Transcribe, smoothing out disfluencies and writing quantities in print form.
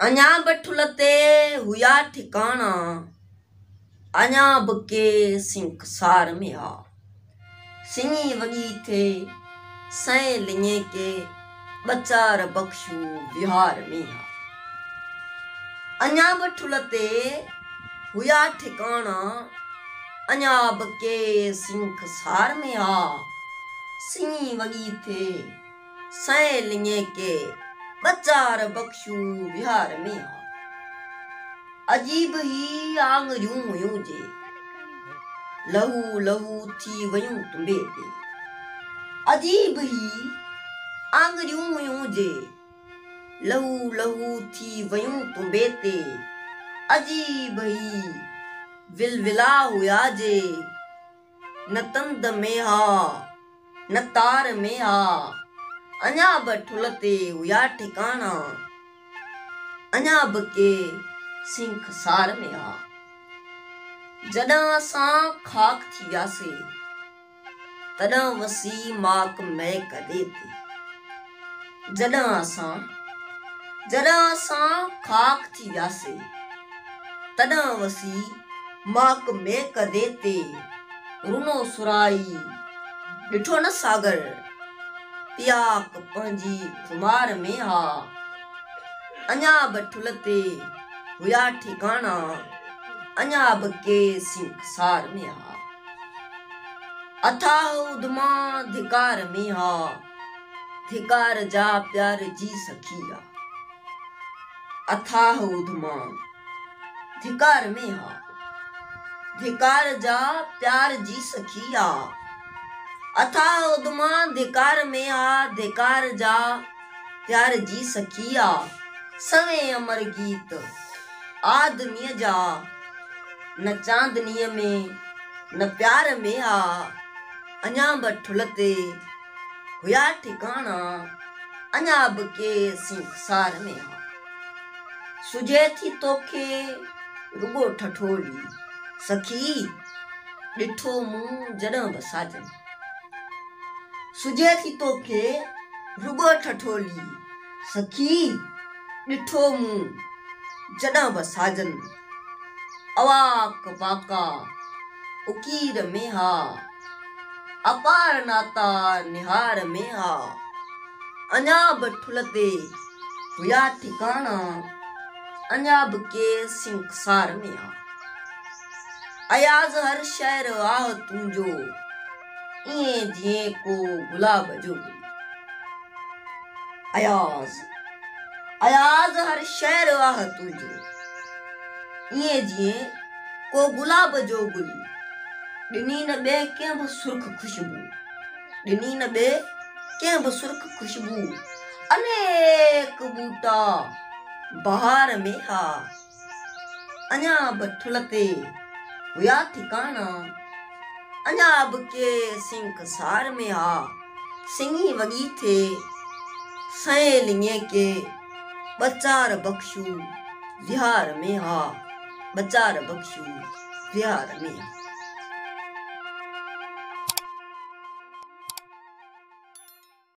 अञा बठुलते हुया ठिकाना, अञा बके सिंकसार में आ। सिंगी वगी थे सै लिये के बचार बख्शू विहार में आ। अञा बठुलते हुया ठिकाना, अञा बके सिंकसार में आ। सिंगी वगी थे सै लिये के बचार बख्शू विहार में आ। अजीब ही आंगरियूं हुयूं जे, लहू लहू थी वयूं तुम्बे ते। अजीब ही आंगरियूं हुयूं जे, लहू लहू थी वयूं तुम्बे ते। अजीब ही विलविला हुया जे, न तंद में हा न तार में हा। अञा बठुलते हुया ठिकाना, अञा बके सिंकसार में आ। जॾहिं असां खाक थी वियासीं, तॾहिं वसी माक महक ॾे ते। जॾहिं असां खाक थी वियासीं, तॾहिं वसी माक महक ॾे ते। रुनो सुराई ॾिठो न सागर, पियाक पंहिंजी खुमार में हा। अञा बठुलते हुया ठिकाना, अञा बके सिंकसार में हा। अथाह उद्मा धिकार में हा, धिकार जा प्यार जी सखिया। अथाह उद्मा धिकार में हा, धिकार जा प्यार जी सखिया। अथाह उद्मा धिकार में हा, धिकार जा प्यार जी सखिया। सवे अमर गीत आदमीअ जा, न चांदनीअ में न प्यार में आ। अञा बठुलते हुया ठिकाना, अञा बके सिंकसार में आ। सुझे थी तोखे रुगो ठठोली, सखी ॾिठो मूं जॾहिं बसाजन। सुझे थी तोखे रुगो ठठोली, सखी ॾिठो मूं जॾहिं बसाजन। अवाक वाका उकीर में हा, अपार नाता निहार में हा। अञा बठुलते हुया ठिकाना, अञा बके सिंकसार में आ। अयाज हर शहर आह तुंहिंजो, इएं जीअं को गुलाब जो गुल। अयाज हर शहर आह तुंहिंजो, इएं जीअं को गुलाब जो गुल। ॾिनी न ॿिए कंहिं बि सुर्ख खुशबू, ॾिनी न ॿिए कंहिं बि सुर्ख खुशबू। अनेक बूटा बहार में हा। अञा बठुलते हुया ठिकाना, अञा बके सिंकसार में हा। सिंगी वगी थे सै लिये के बचार बख्शू विहार में हा, बचार बख्शू विहार में हा।